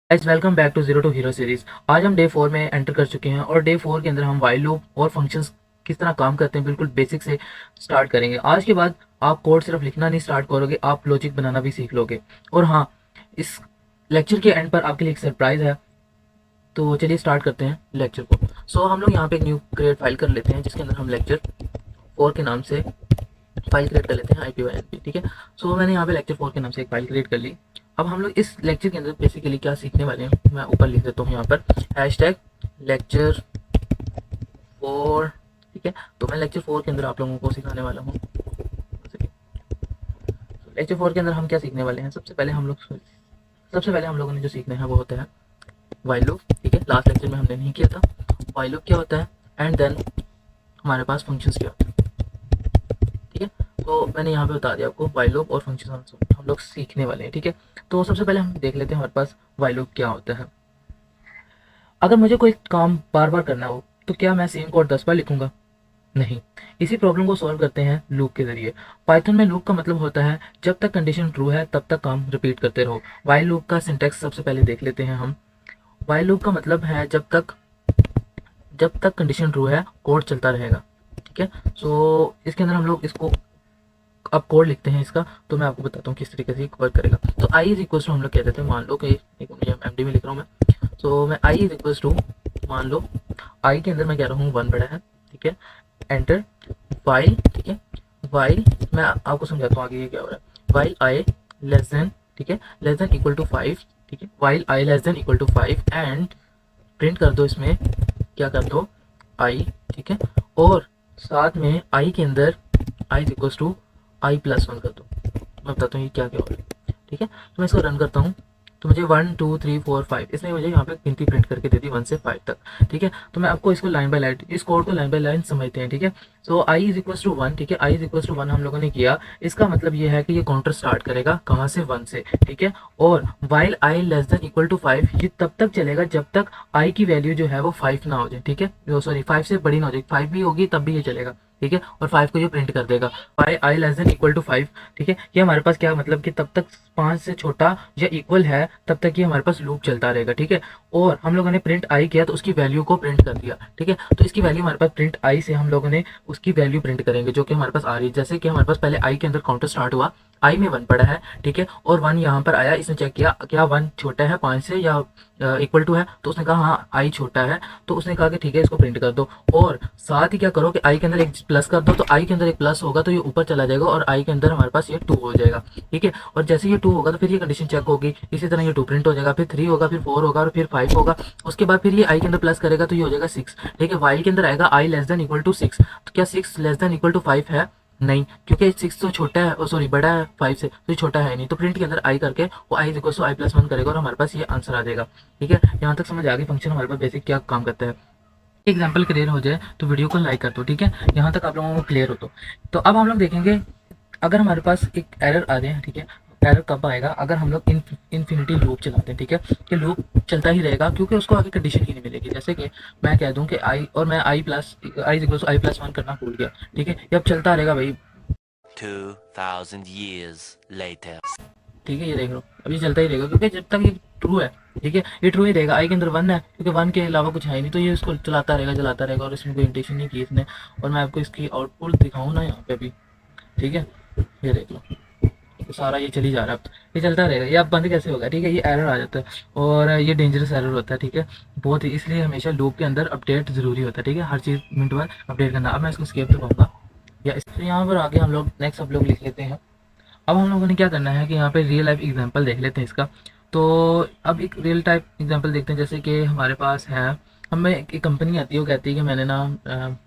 Guys welcome back to zero to hero series. आज हम day 4 में एंटर कर चुके हैं और डे 4 के अंदर हम वाइल लूप और फंक्शंस किस तरह काम करते हैं बिल्कुल बेसिक से स्टार्ट करेंगे। आज के बाद आप कोड सिर्फ लिखना नहीं स्टार्ट करोगे, आप लॉजिक बनाना भी सीख लोगे। और हाँ, इस लेक्चर के एंड पर आपके लिए एक सरप्राइज है। तो चलिए स्टार्ट करते हैं लेक्चर को। हम लोग यहाँ पे एक न्यू क्रिएट फाइल कर लेते हैं जिसके अंदर हम लेक्चर 4 के नाम से फाइल क्रिएट कर लेते हैं IPYNP। ठीक है, मैंने यहाँ पे लेक्चर 4 के नाम से एक फाइल क्रिएट कर ली। अब हम लोग इस लेक्चर के अंदर बेसिकली क्या सीखने वाले हैं, मैं ऊपर लिख देता हूँ यहाँ पर हैशटैग लेक्चर 4। ठीक है, तो मैं लेक्चर 4 के अंदर आप लोगों को सिखाने वाला हूँ। लेक्चर 4 के अंदर हम क्या सीखने वाले हैं, सबसे पहले हम लोगों ने जो सीखना है वो होता है वाइल लूप। ठीक है, लास्ट लेक्चर में हमने नहीं किया था। वाइल लूप क्या होता है एंड देन हमारे पास फंक्शंस क्या होता है। ठीक है, तो मैंने यहाँ पे बता दिया आपको वाइल लूप और फंक्शन हम लोग सीखने वाले हैं। ठीक है, तो सबसे पहले हम देख लेते हैं हमारे पास वाइल लूप क्या होता है। अगर मुझे कोई काम बार बार करना हो तो क्या मैं सेम कोड 10 बार लिखूंगा? नहीं। इसी प्रॉब्लम को सॉल्व करते हैं लूप के जरिए। पाइथन में लूप का मतलब होता है जब तक कंडीशन ट्रू है तब तक काम रिपीट करते रहो। वाइल लूप का सिंटैक्स सबसे पहले देख लेते हैं हम। वाइल लूप का मतलब है जब तक कंडीशन ट्रू है कोड चलता रहेगा। ठीक है, इसके अंदर हम लोग इसको अब कोड लिखते हैं इसका, तो मैं आपको बताता हूँ किस तरीके से वर्क करेगा। तो आई इज इक्वल टू हम लोग कह देते हैं, मान लो कि एक MD में लिख रहा हूँ मैं। मैं आई इज इक्वल टू, मान लो आई के अंदर मैं कह रहा हूँ 1 बड़ा है। ठीक है, एंटर वाइल। ठीक है, वाइल मैं आपको समझाता हूँ आगे ये क्या हो रहा है। वाइल आई लेस देन, ठीक है, लेस देन इक्वल टू 5। ठीक है, while I less than equal to 5 and print कर दो इसमें, क्या कर दो, आई। ठीक है, और साथ में आई के अंदर I is equal to i+1 कर दो। मैं बताता हूँ ये क्या क्या हो रहा है। ठीक है, तो मैं इसको रन करता हूँ तो मुझे 1 2 3 4 5 इसने मुझे यहाँ पे गिनती प्रिंट करके दे दी 1 से 5 तक। ठीक है, तो मैं आपको इसको लाइन बाय लाइन, इस कोड को लाइन बाय लाइन समझते हैं। ठीक है, आई इज इक्वल टू 1। ठीक है, आई इज इक्वल टू 1 हम लोगों ने किया। इसका मतलब ये है कि ये काउंटर स्टार्ट करेगा कहाँ से, 1 से। ठीक है, और while I less than equal to 5 ये तब तक चलेगा जब तक आई की वैल्यू जो है वो 5 ना हो जाए। ठीक है, सॉरी 5 से बड़ी ना हो जाए, 5 भी होगी तब भी ये चलेगा। ठीक है, और 5 को ये प्रिंट कर देगा, आई लेस देन इक्वल टू 5। ठीक है, ये हमारे पास क्या मतलब कि तब तक 5 से छोटा या इक्वल है तब तक ये हमारे पास लूप चलता रहेगा। ठीक है, और हम लोगों ने प्रिंट आई किया तो उसकी वैल्यू को प्रिंट कर दिया। ठीक है, तो इसकी वैल्यू हमारे पास प्रिंट आई से हम लोगों ने उसकी वैल्यू प्रिंट करेंगे जो कि हमारे पास आ रही है। जैसे कि हमारे पास पहले आई के अंदर काउंटर स्टार्ट हुआ, आई में 1 पड़ा है। ठीक है, और 1 यहाँ पर आया, इसने चेक किया क्या 1 छोटा है 5 से या इक्वल टू है, तो उसने कहा हाँ आई छोटा है, तो उसने कहा कि ठीक है इसको प्रिंट कर दो। और साथ ही क्या करो कि आई के अंदर एक प्लस कर दो, तो आई के अंदर एक प्लस होगा तो ये ऊपर चला जाएगा और आई के अंदर हमारे पास ये 2 हो जाएगा। ठीक है, और जैसे ये 2 होगा तो फिर ये कंडीशन चेक होगी, इसी तरह ये 2 प्रिंट हो जाएगा, फिर 3 होगा, फिर 4 होगा और फिर 5 होगा। उसके बाद फिर ये आई के अंदर प्लस करेगा तो ये हो जाएगा 6। ठीक है, वाइल के अंदर आएगा आई लेस देन इक्वल टू 6, तो क्या 6 लेस देन इक्वल टू 5 है? नहीं, क्योंकि 6 तो छोटा है, सॉरी बड़ा है 5 से, तो ये छोटा है नहीं, तो प्रिंट के अंदर आई करके वो आई इक्वल टू i+1 करेगा और हमारे पास ये आंसर आ जाएगा। ठीक है, यहाँ तक समझ आ गई फंक्शन हमारे पास बेसिक क्या काम करता है। एग्जाम्पल क्लियर हो जाए तो वीडियो को लाइक कर दो। ठीक है, यहाँ तक आप लोगों को क्लियर हो तो अब हम लोग देखेंगे अगर हमारे पास एक एरर आ जाए। ठीक है, एरर कब आएगा? अगर हम लोग इन्फिनिटी लूप चलाते हैं। ठीक है, कि लूप चलता ही रहेगा क्योंकि उसको आगे कंडीशन ही नहीं मिलेगी। जैसे कि मैं कह दूं कि आई और मैं आई इक्वल टू i+1 करना भूल गया। ठीक है, ये अब चलता रहेगा भाई 2000 years later. ठीक है, ये देख लो अब ये चलता ही रहेगा क्योंकि जब तक ये ट्रू है। ठीक है, ये ट्रू ही रहेगा, आई के अंदर 1 है क्योंकि 1 के अलावा कुछ है ही नहीं, तो ये इसको चलाता रहेगा और इसमें कोई इंटेंशन नहीं की इसने। और मैं आपको इसकी आउटपुट दिखाऊँ ना यहाँ पे भी, ठीक है, ये देख लो तो सारा ये चली जा रहा है, ये चलता रहेगा। ये अब बंद कैसे होगा? ठीक है, ये एरर आ जाता है और ये डेंजरस एरर होता है। ठीक है, बहुत ही, इसलिए हमेशा लूप के अंदर अपडेट जरूरी होता है। ठीक है, हर चीज़ मिनट बाद अपडेट करना। अब मैं इसको स्केप दबाऊंगा या इस यहाँ पर आगे हम लोग नेक्स्ट सब लोग लिख लेते हैं। अब हम लोगों ने क्या करना है कि यहाँ पे रियल लाइफ एग्जांपल देख लेते हैं इसका। तो अब एक रियल टाइप एग्जांपल देखते हैं। जैसे कि हमारे पास है, हमें एक कंपनी आती है, वो कहती है कि मैंने ना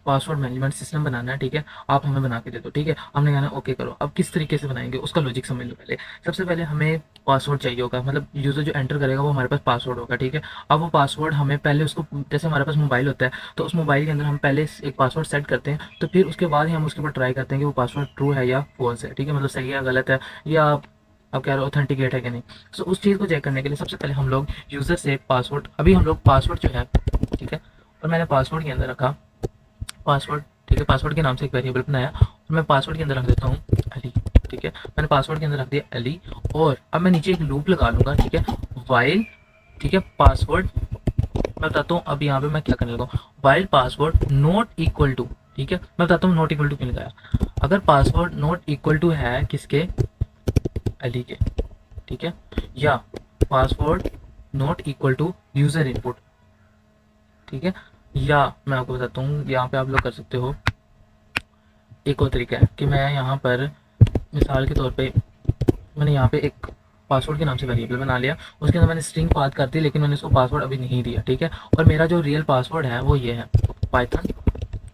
पासवर्ड मैनेजमेंट सिस्टम बनाना है। ठीक है, आप हमें बना के दे दो। ठीक है, हमने कहना ओके करो। अब किस तरीके से बनाएंगे उसका लॉजिक समझ लो पहले। सबसे पहले हमें पासवर्ड चाहिए होगा, मतलब यूज़र जो एंटर करेगा वो हमारे पास पासवर्ड होगा। ठीक है, अब वो पासवर्ड हमें पहले उसको, जैसे हमारे पास मोबाइल होता है तो उस मोबाइल के अंदर हम पहले एक पासवर्ड सेट करते हैं, तो फिर उसके बाद ही हम उसके ऊपर ट्राई करते हैं कि वो पासवर्ड ट्रू है या फॉल्स है। ठीक है, मतलब सही है गलत है, या आप कह रहे हो ऑथेंटिकेट है कि नहीं। उस चीज़ को चेक करने के लिए सबसे पहले हम लोग यूज़र से पासवर्ड, अभी हम लोग पासवर्ड जो है, ठीक है, और मैंने पासवर्ड के अंदर रखा पासवर्ड। ठीक है, पासवर्ड के नाम से एक वेरिएबल बनाया और मैं पासवर्ड के अंदर रख देता हूँ अली। ठीक है, मैंने पासवर्ड के अंदर रख दिया अली और अब मैं नीचे एक लूप लगा लूँगा। ठीक है, वाइल ठीक है, पासवर्ड मैं बताता हूँ अब यहाँ पे मैं क्या करने लगा हूँ, while password not equal to, ठीक है मैं बताता हूँ नॉट इक्वल टू क्यों लगाया। अगर पासवर्ड नॉट इक्वल टू है किसके, अली के, ठीक है, या password not equal to user input, ठीक है, या मैं आपको बताता हूँ यहाँ पे आप लोग कर सकते हो एक और तरीका है कि मैं यहाँ पर मिसाल के तौर पे मैंने यहाँ पे एक पासवर्ड के नाम से वेरिएबल बना लिया, उसके अंदर मैंने स्ट्रिंग पास कर दी, लेकिन मैंने उसको पासवर्ड अभी नहीं दिया, ठीक है, और मेरा जो रियल पासवर्ड है वो ये है पाइथन,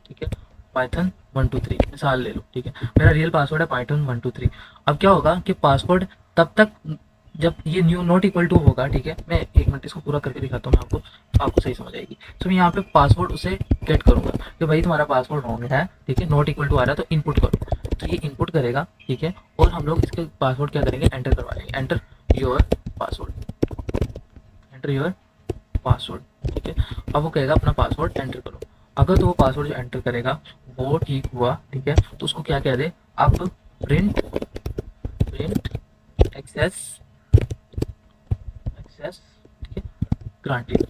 ठीक है, पाइथन 123 मिसाल ले लो, ठीक है, मेरा रियल पासवर्ड है पाइथन 123। अब क्या होगा कि पासवर्ड तब तक जब ये न्यू नॉट इक्वल टू होगा, ठीक है, मैं एक मिनट इसको पूरा करके दिखाता हूँ मैं आपको, आपको सही समझ आएगी। तो मैं यहाँ पे पासवर्ड उसे गेट करूंगा कि भाई तुम्हारा पासवर्ड रॉन्ग है, ठीक है, नॉट इक्वल टू आ रहा है तो इनपुट करो, तो ये इनपुट करेगा, ठीक है, और हम लोग इसके पासवर्ड क्या करेंगे, एंटर करवा लेंगे, enter your password, enter your password, ठीक है। अब वो कहेगा अपना पासवर्ड एंटर करो, अगर तो वो पासवर्ड जो एंटर करेगा वो ठीक हुआ, ठीक है, तो उसको क्या कह दे, अब प्रिंट प्रिंट एक्सेस एक्सेस, ठीक है, ग्रांटेड,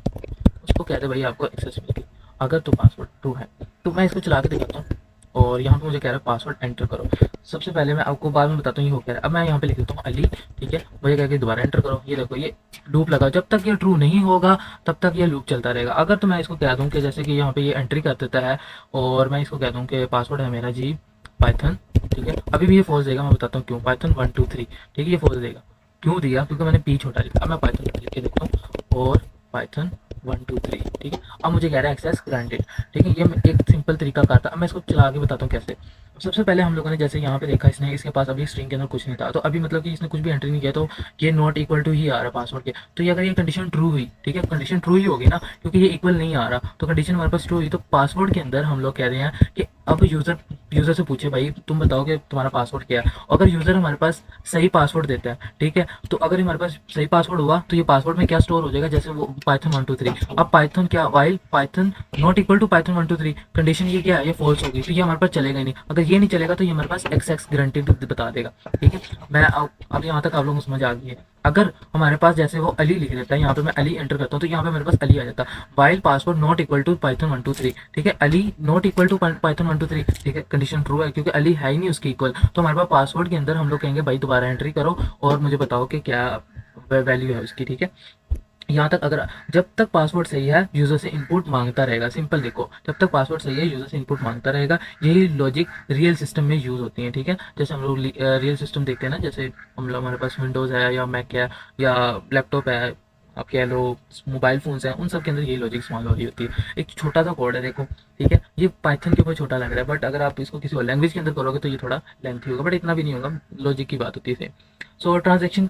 उसको कह दे भाई आपको एक्सेस मिल गई, अगर तो पासवर्ड ट्रू है। तो मैं इसको चला के दिखाता हूँ, और यहाँ पे मुझे कह रहा है पासवर्ड एंटर करो। सबसे पहले मैं आपको बाद में बताता हूँ ये हो क्या है। अब मैं यहाँ पे लिख देता हूँ अली, ठीक है, मुझे कह के दोबारा एंटर करो, ये देखो ये लूप लगा, जब तक ये ट्रू नहीं होगा तब तक ये लूप चलता रहेगा। अगर तो मैं इसको कह दूँ कि जैसे कि यहाँ पे ये एंट्री कर देता है और मैं इसको कह दूँ कि पासवर्ड है मेरा जी पाइथन, ठीक है, अभी भी ये फॉल्स देगा, मैं बताता हूँ क्यों, पाइथन 123, ठीक है, ये फॉल्स देगा, क्यों दिया, क्योंकि मैंने पी छोटा लिखा। अब मैं पाइथन लिख के देखता हूँ और पाइथन 123, ठीक है, अब मुझे कह रहा है एक्सेस ग्रांटेड, ठीक है, ये मैं एक सिंपल तरीका का था। अब मैं इसको चला के बताता हूँ कैसे। सबसे पहले हम लोगों ने जैसे यहाँ पे देखा, इसने इसके पास अभी स्ट्रिंग के अंदर कुछ नहीं था, तो अभी मतलब कि इसने कुछ भी एंट्री नहीं किया, तो ये नॉट इक्वल टू ही आ रहा है पासवर्ड के। तो ये अगर ये कंडीशन ट्रू हुई, ठीक है, कंडीशन ट्रू ही होगी ना, क्योंकि ये इक्वल नहीं आ रहा, तो कंडीशन हमारे पास ट्रू हुई, तो पासवर्ड के अंदर हम लोग कह रहे हैं कि अब यूजर से पूछे भाई तुम बताओ कि तुम्हारा पासवर्ड क्या है। अगर यूजर हमारे पास सही पासवर्ड देता है, ठीक है, तो अगर हमारे पास सही पासवर्ड हुआ तो ये पासवर्ड में क्या स्टोर हो जाएगा, जैसे वो पाइथन 123। अब पाइथन क्या, while Python not equal to Python 123, condition ये क्या है, ये फॉल्स होगी, तो ये हमारे पास चलेगा ही नहीं। अगर ये नहीं चलेगा तो ये हमारे पास एक्स गारंटीड बता देगा, ठीक है। मैं अब यहाँ तक आप लोगों को समझ आ गई है। अगर हमारे पास जैसे वो अली लिख देता है, यहाँ पे मैं अली एंटर करता हूँ, तो यहाँ पे मेरे पास अली आ जाता है, while password not equal to Python 123, ठीक है, while not equal to Python 123, ठीक है, कंडीशन ट्रू है क्योंकि अली है ही नहीं उसकी इक्वल। तो हमारे पास पासवर्ड के अंदर हम लोग कहेंगे भाई दोबारा एंट्री करो और मुझे बताओ कि क्या वैल्यू है उसकी, ठीक है। यहाँ तक अगर जब तक पासवर्ड सही है यूजर से इनपुट मांगता रहेगा, सिंपल देखो, जब तक पासवर्ड सही है यूजर से इनपुट मांगता रहेगा। यही लॉजिक रियल सिस्टम में यूज होती है, ठीक है। जैसे हम लोग रियल सिस्टम देखते हैं ना, जैसे हम लोग हमारे पास विंडोज़ है या मैक है या लैपटॉप है, आप कह लो मोबाइल फोन्स हैं, उन सब के अंदर ये लॉजिक इस्तेमाल हो रही होती है। एक छोटा सा कोड है देखो, ठीक है, ये पाइथन के ऊपर छोटा लग रहा है, बट अगर आप इसको किसी और लैंग्वेज के अंदर करोगे तो ये थोड़ा लेंथी होगा, बट इतना भी नहीं होगा, लॉजिक की बात होती है। सो ट्रांजेक्शन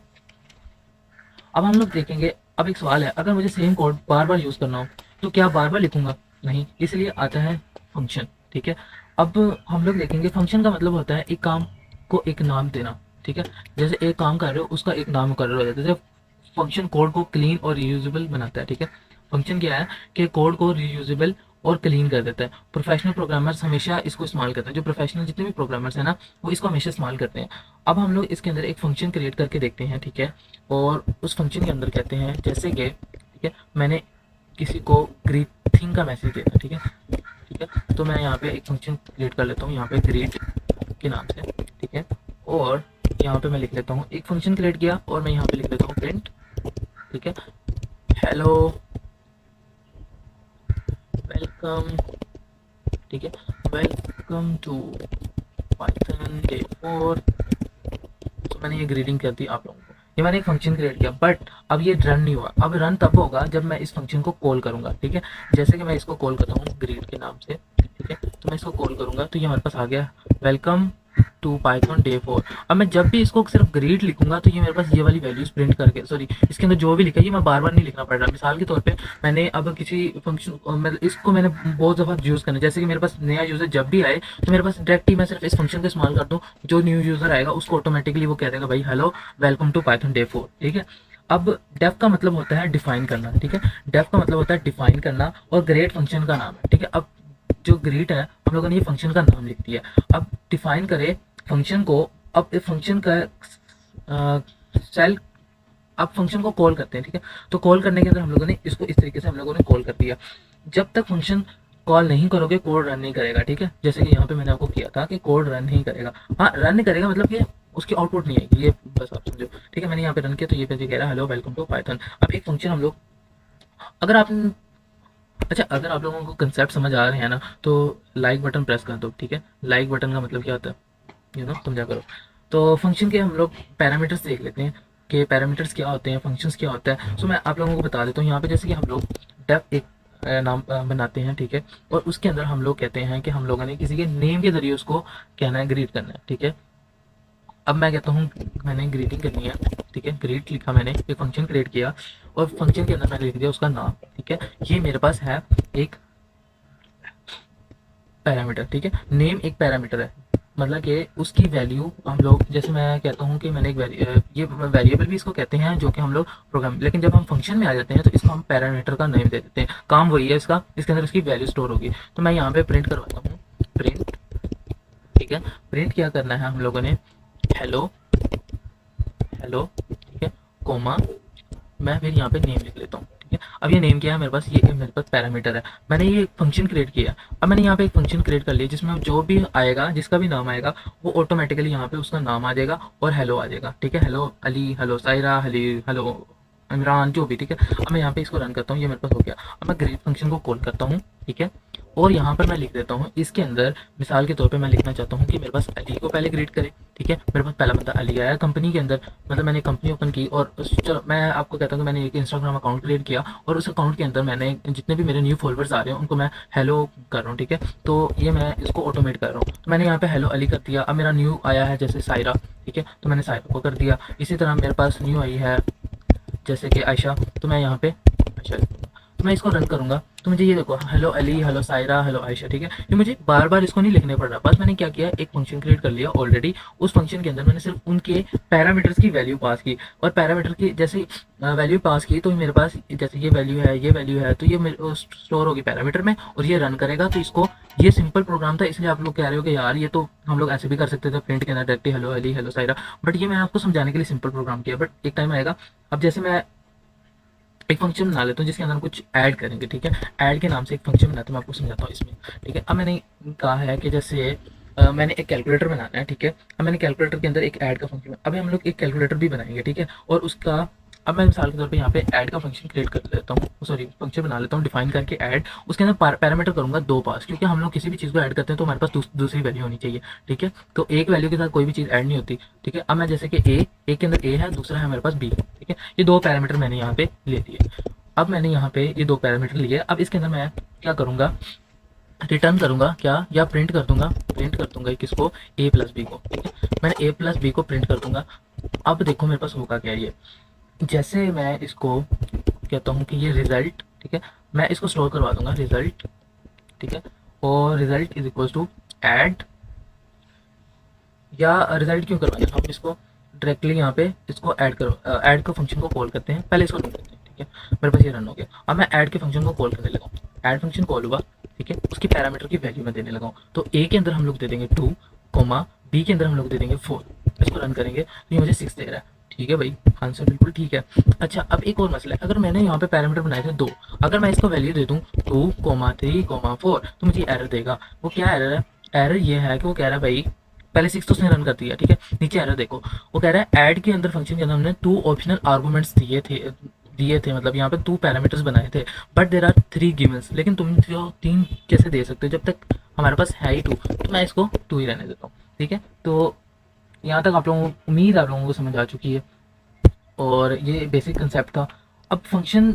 अब हम लोग देखेंगे। अब एक सवाल है, अगर मुझे सेम कोड बार बार यूज़ करना हो तो क्या बार बार लिखूंगा, नहीं, इसलिए आता है फंक्शन, ठीक है। अब हम लोग देखेंगे फंक्शन का मतलब होता है एक काम को एक नाम देना, ठीक है, जैसे एक काम कर रहे हो उसका एक नाम मुकर्रर हो जाता है। जैसे फंक्शन कोड को क्लीन और रीयूजेबल बनाता है, ठीक है। फंक्शन क्या है कि कोड को रीयूजेबल और क्लीन कर देता है। प्रोफेशनल प्रोग्रामर्स हमेशा इसको इस्तेमाल करते हैं, जो प्रोफेशनल जितने भी प्रोग्रामर्स हैं ना, वो इसको हमेशा इस्तेमाल करते हैं। अब हम लोग इसके अंदर एक फंक्शन क्रिएट करके देखते हैं, ठीक है, और उस फंक्शन के अंदर कहते हैं जैसे कि, ठीक है, मैंने किसी को ग्रीटिंग का मैसेज देना, ठीक है, ठीक है, तो मैं यहाँ पे एक फंक्शन क्रिएट कर लेता हूँ यहाँ पे ग्रीट के नाम से, ठीक है, और यहाँ पे मैं लिख लेता हूँ एक फंक्शन क्रिएट किया और मैं यहाँ पे लिख लेता हूँ प्रिंट, ठीक है, हेलो वेलकम, ठीक है, वेलकम टू पाइथन डे 4। तो मैंने ये ग्रीटिंग कर दी आप लोगों को, ये मैंने एक फंक्शन क्रिएट किया, बट अब ये रन नहीं हुआ। अब रन तब होगा जब मैं इस फंक्शन को कॉल करूंगा, ठीक है, जैसे कि मैं इसको कॉल करता हूँ ग्रीट के नाम से, ठीक है, तो मैं इसको कॉल करूंगा तो ये हमारे पास आ गया वेलकम टू पाइथन डे 4। अब मैं जब भी इसको सिर्फ ग्रीट लिखूंगा तो ये मेरे पास ये वाली वैल्यूज प्रिंट करके, सॉरी, इसके अंदर जो भी लिखा है ये मैं बार बार नहीं लिखना पड़ रहा। मिसाल के तौर पे मैंने अब किसी फंक्शन मतलब इसको मैंने बहुत दफ़ा यूज़ करना, जैसे कि मेरे पास नया यूज़र जब भी आए तो मेरे पास डायरेक्ट ही मैं सिर्फ इस फंक्शन का इस्तेमाल कर दूँ, जो न्यू यूज़र आएगा उसको ऑटोमेटिकली वो कह देगा भाई hello welcome to Python day 4, ठीक है। अब डेफ का मतलब होता है डिफाइन करना, ठीक है, डेफ का मतलब होता है डिफाइन करना और ग्रेट फंक्शन का नाम है, ठीक है। अब जो ग्रीट है हम लोगों ने ये फंक्शन का नाम लिख दिया। अब डिफाइन करे फंक्शन को, अब इस फंक्शन का सेल अब फंक्शन को कॉल करते हैं, ठीक है। तो कॉल करने के अंदर हम लोगों ने इसको इस तरीके से हम लोगों ने कॉल कर दिया। जब तक फंक्शन कॉल नहीं करोगे कोड रन नहीं करेगा, ठीक है। जैसे कि यहाँ पे मैंने आपको किया था कि कोड रन नहीं करेगा, हाँ रन नहीं करेगा मतलब कि उसकी आउटपुट नहीं आएगी, ये बस आप समझो, ठीक है। मैंने यहाँ पे रन किया तो ये पे कह रहा है हेलो वेलकम टू पाइथन। अब एक फंक्शन हम लोग, अगर आप, अच्छा अगर आप लोगों को कंसेप्ट समझ आ रहे हैं ना तो लाइक बटन प्रेस कर दो, ठीक है। लाइक बटन का मतलब क्या होता है समझा करो। तो फंक्शन के हम लोग पैरामीटर्स देख लेते हैं कि पैरामीटर्स क्या होते हैं, फंक्शंस क्या होता है। सो मैं आप लोगों को बता देता हूँ यहाँ पे, जैसे कि हम लोग डेफ एक नाम बनाते हैं, ठीक है। और उसके अंदर हम लोग कहते हैं कि हम लोगों ने किसी के नेम के जरिए उसको कहना है, ग्रीट करना है, ठीक है। अब मैं कहता हूँ मैंने ग्रीटिंग करनी है, ठीक है। ग्रीट लिखा, मैंने एक फंक्शन क्रिएट किया और फंक्शन के अंदर मैंने लिख दिया उसका नाम, ठीक है। ये मेरे पास है एक पैरामीटर, ठीक है। नेम एक पैरामीटर है, मतलब कि उसकी वैल्यू हम लोग, जैसे मैं कहता हूँ कि मैंने एक ये वेरिएबल भी इसको कहते हैं जो कि हम लोग प्रोग्राम, लेकिन जब हम फंक्शन में आ जाते हैं तो इसको हम पैरामीटर का नेम दे देते हैं। काम वही है इसका, इसके अंदर इसकी वैल्यू स्टोर होगी। तो मैं यहाँ पे प्रिंट करवाता हूँ, प्रिंट, ठीक है। प्रिंट क्या करना है हम लोगों ने, हेलो हेलो, ठीक है, कोमा, मैं फिर यहाँ पे नेम लिख लेता हूँ, ठीक है। अब ये नेम क्या है मेरे पास, ये मेरे पास पैरामीटर है, मैंने ये एक फंक्शन क्रिएट किया। अब मैंने यहाँ पे एक फंक्शन क्रिएट कर लिया जिसमें जो भी आएगा, जिसका भी नाम आएगा वो ऑटोमेटिकली यहाँ पे उसका नाम आ जाएगा और हेलो आ जाएगा, ठीक है। Hello Ali, hello Saira, hello Imran, जो भी, ठीक है। अब मैं यहाँ पे इसको रन करता हूँ, ये मेरे पास हो गया। अब मैं ग्रीट फंक्शन को कॉल करता हूँ, ठीक है। और यहाँ पर मैं लिख देता हूँ इसके अंदर, मिसाल के तौर पे मैं लिखना चाहता हूँ कि मेरे पास अली को पहले ग्रीट करे, ठीक है। मेरे पास पहला बंदा अली आया कंपनी के अंदर, मतलब मैंने कंपनी ओपन की और चलो मैं आपको कहता हूँ कि मैंने एक इंस्टाग्राम अकाउंट क्रिएट किया और उस अकाउंट के अंदर मैंने जितने भी मेरे न्यू फॉलोअर्स आ रहे हैं उनको मैं हेलो कर रहा हूँ, ठीक है। तो ये मैं इसको ऑटोमेट कर रहा हूँ, तो मैंने यहाँ पे हेलो अली कर दिया। अब मेरा न्यू आया है जैसे सायरा, ठीक है, तो मैंने सायरा को कर दिया। इसी तरह मेरे पास न्यू आई है जैसे कि आयशा, तो मैं यहाँ पे आयशा, तो मैं इसको रन करूंगा तो मुझे ये देखो hello Ali, hello Saira, hello Ayesha, ठीक है। ये मुझे बार बार इसको नहीं लिखने पड़ रहा, बस मैंने क्या किया, एक फंक्शन क्रिएट कर लिया ऑलरेडी। उस फंक्शन के अंदर मैंने सिर्फ उनके पैरामीटर्स की वैल्यू पास की और पैरामीटर की जैसे वैल्यू पास की तो मेरे पास जैसे ये वैल्यू है, ये वैल्यू है, तो ये स्टोर होगी पैरामीटर में और ये रन करेगा। तो इसको, ये सिंपल प्रोग्राम था, इसलिए आप लोग कह रहे हो कि यार ये तो हम लोग ऐसे भी कर सकते थे प्रिंट के अंदर directly hello Ali, hello Saira, but ये मैंने आपको समझाने के लिए सिंपल प्रोग्राम किया, बट एक टाइम आएगा। अब जैसे मैं एक फंक्शन बना लेता हूँ जिसके अंदर कुछ ऐड करेंगे, ठीक है। ऐड के नाम से एक फंक्शन बनाता हूँ, मैं आपको समझाता हूँ इसमें, ठीक है। अब मैंने कहा है कि जैसे मैंने एक कैलकुलेटर बनाना है, ठीक है। अब मैंने कैलकुलेटर के अंदर एक ऐड का फंक्शन, अभी हम लोग एक कैलकुलेटर भी बनाएंगे, ठीक है। और उसका, अब मैं मिसाल के तौर पे यहाँ पे ऐड का फंक्शन क्रिएट कर लेता हूँ, सॉरी फंक्शन बना लेता हूँ, डिफाइन करके ऐड, उसके अंदर पैरामीटर करूंगा 2 पास, क्योंकि हम लोग किसी भी चीज़ को ऐड करते हैं तो हमारे पास दूसरी वैल्यू होनी चाहिए, ठीक है। तो एक वैल्यू के साथ कोई भी चीज़ ऐड नहीं होती, ठीक है। अब मैं जैसे कि ए के अंदर ए है, दूसरा है मेरे पास बी, ठीक है। ये 2 पैरामीटर मैंने यहाँ पे ले लिए। अब मैंने यहाँ पे ये 2 पैरामीटर लिए, अब इसके अंदर मैं क्या करूँगा, रिटर्न करूँगा क्या, या प्रिंट कर दूंगा किसको, ए प्लस बी को, ठीक है। मैंने ए प्लस बी को प्रिंट कर दूंगा। अब देखो मेरे पास होगा क्या, ये जैसे मैं इसको कहता हूँ कि ये रिजल्ट, ठीक है, मैं इसको स्टोर करवा दूंगा रिजल्ट, ठीक है। और result is equal to add, या रिजल्ट क्यों करवाएंगे, हम इसको डायरेक्टली यहाँ पे इसको ऐड करो, ऐड का फंक्शन को कॉल करते हैं, पहले इसको रन करते हैं, ठीक है। मेरे पास ये रन हो गया। अब मैं ऐड के फंक्शन को कॉल करने लगा हूँ, ऐड फंक्शन कॉल हुआ, ठीक है। उसकी पैरामीटर की वैल्यू मैं देने लगा हूँ, तो ए के अंदर हम लोग दे देंगे 2, बी के अंदर हम लोग दे देंगे 4। इसको रन करेंगे तो ये मुझे 6 दे रहा है, ठीक है भाई, आंसर बिल्कुल ठीक है। अच्छा अब एक और मसला है, अगर मैंने यहाँ पे पैरामीटर बनाए थे 2, अगर मैं इसको वैल्यू दे दूँ 2, 3, 4, तो मुझे एरर देगा। वो क्या एरर है, एरर ये है कि वो कह रहा है भाई पहले 6 तो उसने रन कर दिया, ठीक है। नीचे एरर देखो, वो कह रहा है ऐड के अंदर फंक्शन के अंदर हमने 2 ऑप्शनल आर्गुमेंट्स दिए थे, मतलब यहाँ पे 2 पैरामीटर्स बनाए थे, बट देर आर 3 गिवंस, लेकिन तुम जो 3 कैसे दे सकते हो जब तक हमारे पास है ही 2, तो मैं इसको 2 ही रहने देता हूँ, ठीक है। तो यहाँ तक आप लोगों को, उम्मीद आप लोगों को समझ आ चुकी है और ये बेसिक कंसेप्ट था। अब फंक्शन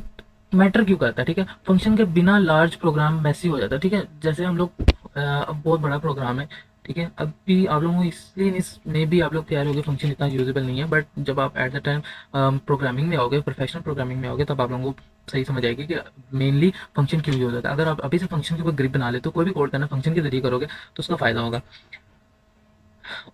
मैटर क्यों करता है, ठीक है। फंक्शन के बिना लार्ज प्रोग्राम मैसी हो जाता है, ठीक है। जैसे हम लोग अब बहुत बड़ा प्रोग्राम है, ठीक है। अब भी आप लोगों को इसलिए इसमें भी आप लोग तैयार हो गए, फंक्शन इतना यूजेबल नहीं है, बट जब आप एट द टाइम प्रोग्रामिंग में आओगे, प्रोफेशनल प्रोग्रामिंग में आओगे, तब आप लोगों को सही समझ आएगी कि मेनली फंक्शन क्यों यूज होता है। अगर आप अभी से फंक्शन के ऊपर ग्रिप बना लेते हो, कोई भी कोड करना फंक्शन के जरिए करोगे तो उसका फायदा होगा।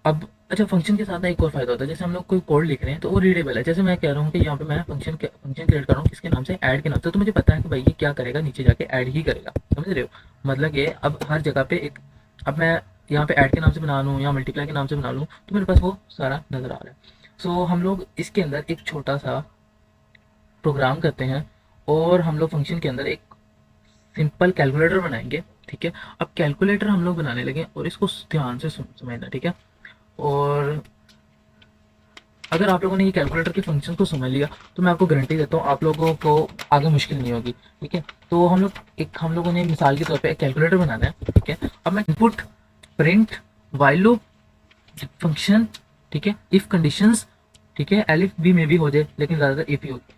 अब अच्छा, फंक्शन के साथ ना एक और फायदा होता है, जैसे हम लोग कोई कोड लिख रहे हैं तो वो रीडेबल है। जैसे मैं कह रहा हूँ कि यहाँ पे मैं फंक्शन क्रिएट कर रहा हूँ किसके नाम से, ऐड के नाम से, तो मुझे पता है कि भाई ये क्या करेगा, नीचे जाके ऐड ही करेगा, समझ रहे हो। मतलब ये अब हर जगह पे एक, अब मैं यहाँ पे ऐड के नाम से बना लूँ या मल्टीप्लाई के नाम से बना लूँ तो मेरे पास वो सारा नजर आ रहा है। सो हम लोग इसके अंदर एक छोटा सा प्रोग्राम करते हैं और हम लोग फंक्शन के अंदर एक सिंपल कैलकुलेटर बनाएंगे, ठीक है। अब कैलकुलेटर हम लोग बनाने लगे और इसको ध्यान से समझना, ठीक है। और अगर आप लोगों ने ये कैलकुलेटर के फंक्शन को समझ लिया तो मैं आपको गारंटी देता हूँ आप लोगों को आगे मुश्किल नहीं होगी, ठीक है। तो हम लोगों ने मिसाल के तौर पे एक कैलकुलेटर बनाना है, ठीक है। अब मैं input, print, while loop, function, ठीक है, इफ कंडीशंस, ठीक है, एलिफ भी में भी हो जाए लेकिन ज़्यादातर इफ ही होगी।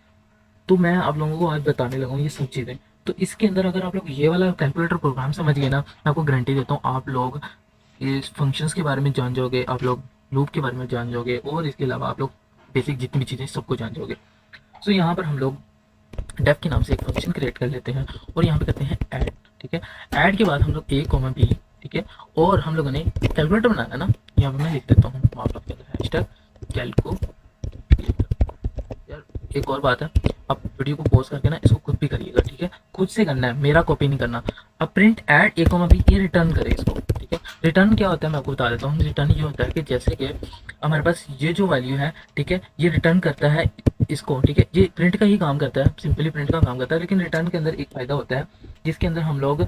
तो मैं आप लोगों को आज बताने लगा हूँ ये सब चीज़ें। तो इसके अंदर अगर आप लोग ये वाला कैलकुलेटर प्रोग्राम समझ गए ना, मैं आपको गारंटी देता हूँ आप लोग इस फंक्शंस के बारे में जान जाओगे, आप लोग लूप के बारे में जान जाओगे और इसके अलावा आप लोग बेसिक जितनी भी चीज़ें सबको जान जाओगे। तो यहाँ पर हम लोग डेफ के नाम से एक फंक्शन क्रिएट कर लेते हैं और यहाँ पे करते हैं ऐड, ठीक है। ऐड के बाद हम लोग a, b, ठीक है, और हम लोगों ने कैलकुलेटर बनाना है ना, यहाँ पे मैं लिख देता हूँ मार्कअप के अंदर हैशटैग कैलकुलेटर। यार एक और बात है, आप वीडियो को पॉज करके ना इसको खुद भी करिएगा, ठीक है, खुद से करना है, मेरा कॉपी नहीं करना। अब प्रिंट ऐड a, b ये रिटर्न करे इसको, ठीक है। रिटर्न क्या होता है मैं आपको बता देता हूँ। रिटर्न ये होता है कि जैसे कि हमारे पास ये जो वैल्यू है, ठीक है, ये रिटर्न करता है इसको, ठीक है, ये प्रिंट का ही काम करता है, सिंपली प्रिंट का काम करता है, लेकिन रिटर्न के अंदर एक फ़ायदा होता है जिसके अंदर हम लोग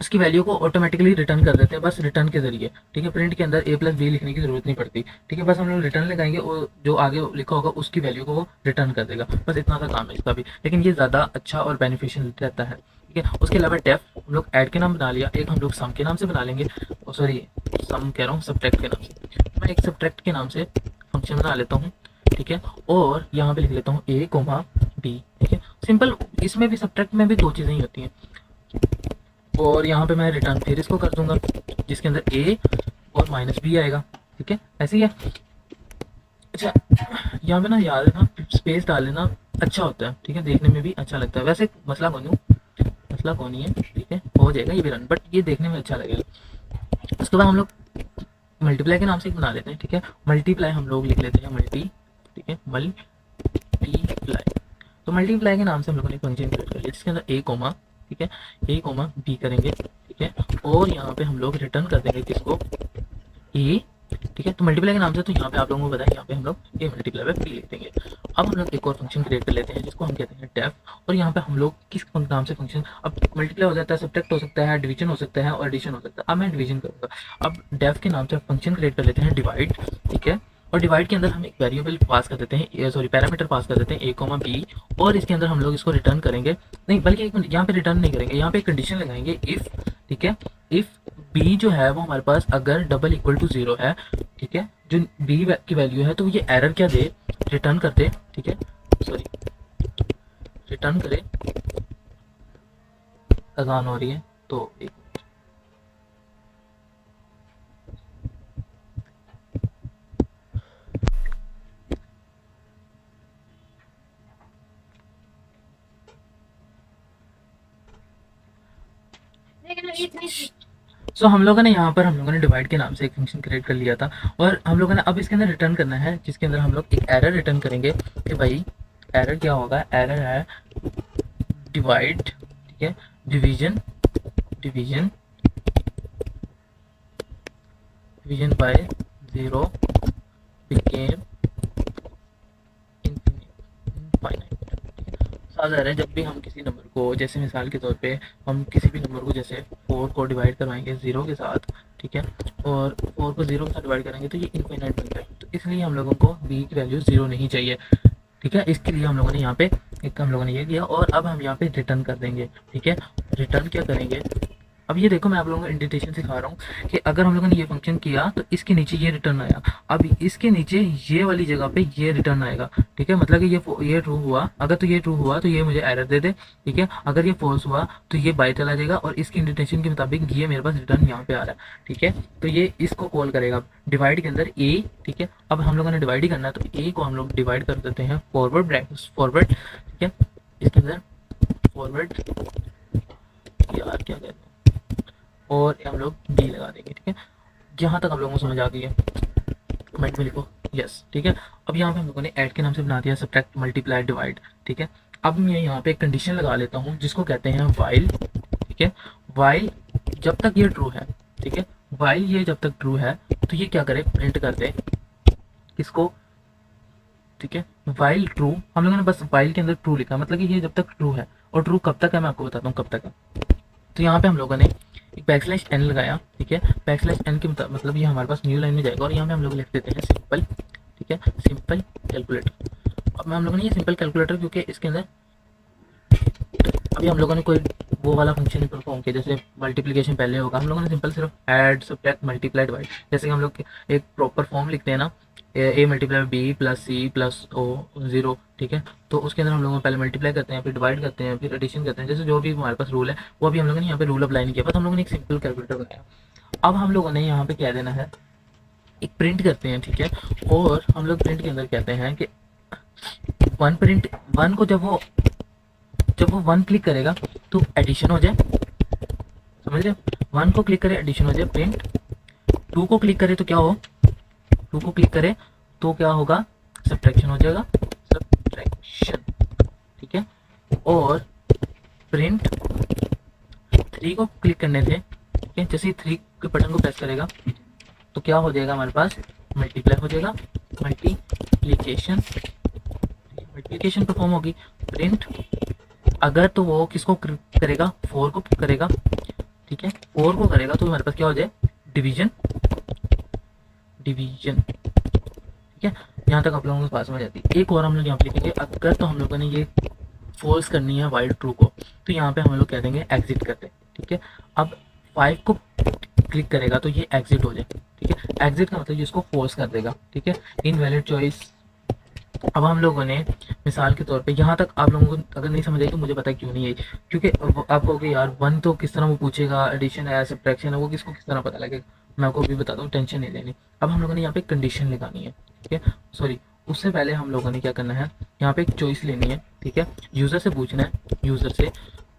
उसकी वैल्यू को ऑटोमेटिकली रिटर्न कर देते हैं बस रिटर्न के जरिए, ठीक है। प्रिंट के अंदर a प्लस बी लिखने की जरूरत नहीं पड़ती, ठीक है। बस हम लोग रिटर्न लगाएंगे और जो आगे लिखा होगा उसकी वैल्यू को वो रिटर्न कर देगा, बस इतना सा काम है इसका भी, लेकिन ये ज़्यादा अच्छा और बेनिफिशियल रहता है, ठीक है। उसके अलावा डेफ हम लोग ऐड के नाम बना लिया, एक हम लोग सम के नाम से बना लेंगे, सॉरी सम कह रहा हूँ, सब्ट्रैक्ट के नाम से। मैं एक सब्ट्रैक्ट के नाम से फंक्शन बना लेता हूँ, ठीक है, और यहाँ पे लिख लेता हूँ a, b, ठीक है। सिंपल, इसमें भी सब्ट्रैक्ट में भी दो चीज़ें ही होती हैं। और यहाँ पे मैं रिटर्न फिर इसको कर दूंगा जिसके अंदर a और माइनस b आएगा, ठीक है, ऐसे ही है। अच्छा, यहाँ पे ना याद है ना, स्पेस डाल लेना अच्छा होता है, ठीक है, देखने में भी अच्छा लगता है। वैसे मसला कौन ही है, ठीक है, हो जाएगा ये भी रन, बट ये देखने में अच्छा लगेगा। उसके बाद हम लोग मल्टीप्लाई के नाम से एक बना लेते हैं, ठीक है। मल्टीप्लाई हम लोग लिख लेते हैं मल्टी, ठीक है, मल्टीप्लाई। तो मल्टीप्लाई के नाम से हम लोगों ने फंक्शन क्रिएट कर लिया जिसके अंदर a, ठीक है, a, b करेंगे, ठीक है, और यहाँ पे हम लोग रिटर्न कर देंगे किसको, a, ठीक है। तो मल्टीप्लाई के नाम से, तो यहाँ पे आप लोगों को पता है, यहाँ पे हम लोग a मल्टीप्लाई पे b लिख देंगे। अब हम लोग एक और फंक्शन क्रिएट कर लेते हैं जिसको हम कहते हैं डेफ, और यहाँ पे हम लोग किस नाम से फंक्शन, अब मल्टीप्लाई हो जाता है, सब्ट्रैक्ट हो सकता है, डिवीजन हो सकता है और एडिशन हो सकता है। अब मैं डिवीजन करूँगा। अब डेफ के नाम से फंक्शन क्रिएट कर लेते हैं डिवाइड, ठीक है, और डिवाइड के अंदर हम एक वेरिएबल पास कर देते हैं, सॉरी पैरामीटर पास कर देते हैं a, b, और इसके अंदर हम लोग इसको रिटर्न करेंगे, नहीं बल्कि एक मिनट, यहाँ पे रिटर्न नहीं करेंगे, यहाँ पे एक कंडीशन लगाएंगे इफ़, ठीक है, इफ़ b जो है वो हमारे पास अगर डबल इक्वल टू 0 है, ठीक है, जो b की वैल्यू है तो ये एरर क्या दे, रिटर्न कर दे, ठीक है, सॉरी रिटर्न करे, अजान हो रही है तो एक सो हम लोगों ने यहाँ पर हम लोगों ने डिवाइड के नाम से एक फंक्शन क्रिएट कर लिया था और हम लोगों ने अब इसके अंदर रिटर्न करना है जिसके अंदर हम लोग एक एरर रिटर्न करेंगे कि भाई एरर क्या होगा, एरर है डिवाइड, ठीक है, division division division bye 0 became infinite. साधारण है जब भी हम किसी नंबर को, जैसे मिसाल के तौर पे हम किसी भी नंबर को जैसे 4 को डिवाइड करवाएंगे 0 के साथ, ठीक है, और 4 को 0 के साथ डिवाइड करेंगे तो ये इनफाइनाइट बन जाएगा, तो इसलिए हम लोगों को b की वैल्यू 0 नहीं चाहिए, ठीक है। इसके लिए हम लोगों ने यहाँ पे एक हम लोगों ने ये किया और अब हम यहाँ पे रिटर्न कर देंगे, ठीक है। रिटर्न क्या करेंगे, अब ये देखो मैं आप लोगों को इंडिकेशन सिखा रहा हूँ कि अगर हम लोगों ने ये फंक्शन किया तो इसके नीचे ये रिटर्न आया, अब इसके नीचे ये वाली जगह पे ये रिटर्न आएगा, ठीक है, मतलब कि ये ट्रू हुआ, अगर तो ये ट्रू हुआ तो ये मुझे एरर दे दे, ठीक है, अगर ये फॉल्स हुआ तो ये बाय चला जाएगा और इसकी इंडिकेशन के मुताबिक ये मेरे पास रिटर्न यहाँ पे आ रहा है, ठीक है। तो ये इसको कॉल करेगा डिवाइड के अंदर a, ठीक है। अब हम लोगों ने डिवाइड ही करना है तो a को हम लोग डिवाइड कर देते हैं फॉरवर्ड ब्रैकेट फॉरवर्ड, ठीक है, इसके अंदर फॉरवर्ड यार क्या कहते हैं और हम लोग b लगा देंगे, ठीक है। यहाँ तक आप लोगों को समझ आ गई है, कमेंट में लिखो यस, ठीक है। अब यहाँ पे हम लोगों ने ऐड के नाम से बना दिया सब्ट्रैक्ट मल्टीप्लाई डिवाइड, ठीक है। अब मैं यहाँ पे एक कंडीशन लगा लेता हूँ जिसको कहते हैं वाइल, ठीक है, वाइल जब तक ये ट्रू है, ठीक है, वाइल ये जब तक ट्रू है तो ये क्या करे, प्रिंट कर दे किसको, ठीक है। वाइल ट्रू, हम लोगों ने बस वाइल के अंदर ट्रू लिखा, मतलब कि ये जब तक ट्रू है, और ट्रू कब तक है मैं आपको बताता हूँ कब तक है। तो यहाँ पे हम लोगों ने एक बैकस्लैश एन लगाया, ठीक है। बैकस्लैश एन के मतलब ये हमारे पास न्यू लाइन में जाएगा, और यहाँ पे हम लोग लिख देते हैं सिंपल, ठीक है, सिंपल कैलकुलेटर। अब हम लोगों ने ये सिंपल कैलकुलेटर, क्योंकि इसके अंदर अभी हम लोगों ने कोई वो वाला फंक्शन नहीं परफॉर्म किया, जैसे मल्टीप्लिकेशन पहले होगा, हम लोगों ने सिंपल सिर्फ ऐड सब्ट्रैक्ट मल्टीप्लाइड बाई, जैसे कि हम लोग एक प्रॉपर फॉर्म लिखते हैं ना, a multiply b plus c plus o 0, ठीक है। तो उसके अंदर हम लोग पहले मल्टीप्लाई करते हैं, फिर डिवाइड करते हैं, फिर एडिशन करते हैं, जैसे जो भी हमारे पास रूल है वो अभी हम लोगों ने यहाँ पे रूल अप्लाई नहीं किया, बस हम लोगों ने एक सिंपल कैलकुलेटर बनाया। अब हम लोगों ने यहाँ पे क्या देना है, एक प्रिंट करते हैं, ठीक है। और हम लोग प्रिंट के अंदर कहते हैं कि वन प्रिंट, वन को जब वो वन क्लिक करेगा तो एडिशन हो जाए, समझ रहे हो, वन को क्लिक करे एडिशन हो जाए प्रिंट, टू को क्लिक करे तो क्या हो, टू को क्लिक करे तो क्या होगा, सब्ट्रैक्शन हो जाएगा, सब्ट्रैक्शन, ठीक है। और प्रिंट थ्री को क्लिक करने से, ठीक है, जैसे ही थ्री के बटन को प्रेस करेगा तो क्या हो जाएगा हमारे पास, मल्टीप्लाई हो जाएगा, मल्टीप्लिकेशन, मल्टीप्लिकेशन परफॉर्म होगी। प्रिंट अगर तो वो किसको करेगा, फोर को करेगा, ठीक है, फोर को करेगा तो हमारे पास क्या हो जाए, डिवीजन, डिवीजन, ठीक है। यहाँ तक आप लोगों को पास में जाती है। एक और हम लोग यहाँ पे लिखेंगे, अगर तो हम लोगों ने ये फॉल्स करनी है वाइल ट्रू को, तो यहाँ पे हम लोग कह देंगे एग्जिट करते, ठीक है। अब 5 को क्लिक करेगा तो ये एग्जिट हो जाए, ठीक है। एग्जिट का मतलब इसको फॉल्स कर देगा, ठीक है, इनवैलिड चॉइस। अब हम लोगों ने मिसाल के तौर पे, यहाँ तक आप लोगों को अगर नहीं समझ आई तो मुझे पता है क्यों नहीं आई, क्योंकि आप कहोगे यार वन तो किस तरह वो पूछेगा, एडिशन है सब्ट्रैक्शन है, वो किसको किस तरह पता लगेगा, मैं आपको अभी बताता हूँ, टेंशन नहीं लेनी। अब हम लोगों ने यहाँ पे कंडीशन लगानी है, ठीक है, सॉरी, उससे पहले हम लोगों ने क्या करना है, यहाँ पे एक चॉइस लेनी है, ठीक है, यूज़र से पूछना है, यूज़र से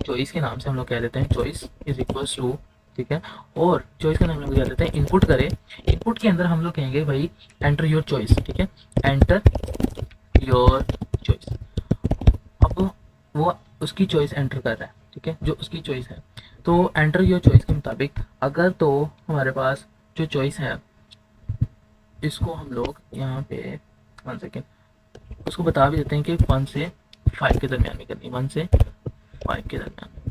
चॉइस के नाम से हम लोग कह देते हैं चॉइस इज इक्वल्स टू, ठीक है, और चॉइस का नाम हम लोग कह देते हैं इनपुट करें, इनपुट के अंदर हम लोग कहेंगे भाई एंटर योर चॉइस, ठीक है, एंटर योर चॉइस। अब वो उसकी चॉइस एंटर कर रहा है, ठीक है, जो उसकी चॉइस है, तो एंटर योर चॉइस के मुताबिक अगर तो हमारे पास जो चॉइस है, इसको हम लोग यहाँ पे 1 सेकेंड उसको बता भी देते हैं कि 1 से 5 के दरमियान में करनी है, 1 से 5 के दरमियान में,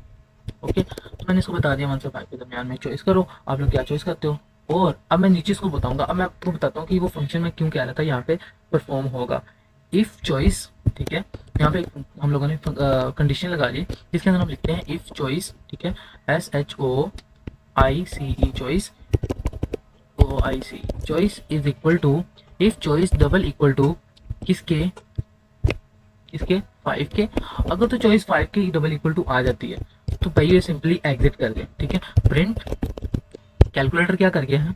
ओके। तो मैंने इसको बता दिया 1 से 5 के दरमियान में चॉइस करो, आप लोग क्या चॉइस करते हो। और अब मैं नीचे इसको बताऊंगा, अब मैं आपको बताता हूँ कि वो फंक्शन में क्यों कह रहा था यहाँ पे परफॉर्म होगा, इफ चॉइस, ठीक है, यहाँ पे हम लोगों ने कंडीशन लगा ली जिसके अंदर हम लिखते हैं इफ चॉइस, ठीक है, SHOICE choice, OIC choice is equal to, if choice double equal to किसके, किसके 5 के, अगर तो चॉइस 5 के डबल इक्वल टू आ जाती है तो भाई ये सिंपली एग्जिट कर दे, ठीक है। प्रिंट कैलकुलेटर क्या कर गया है,